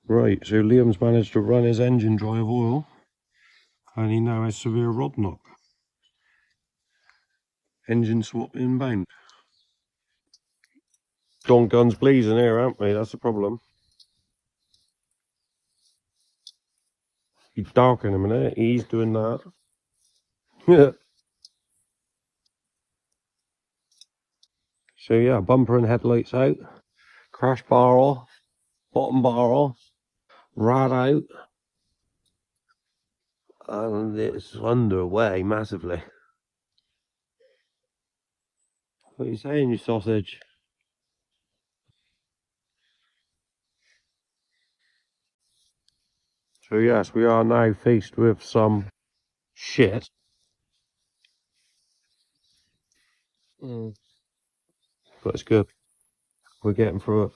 Right, so Liam's managed to run his engine dry of oil, and he now has severe rod knock. Engine swap inbound. Gone guns blazing here, aren't we? That's the problem. He's dark in a minute. He's doing that. Yeah. So yeah, bumper and headlights out. Crash bar off. Bottom bar off. Rad out. And it's underway massively. What are you saying, you sausage? So yes, we are now faced with some shit. But it's good. We're getting through it.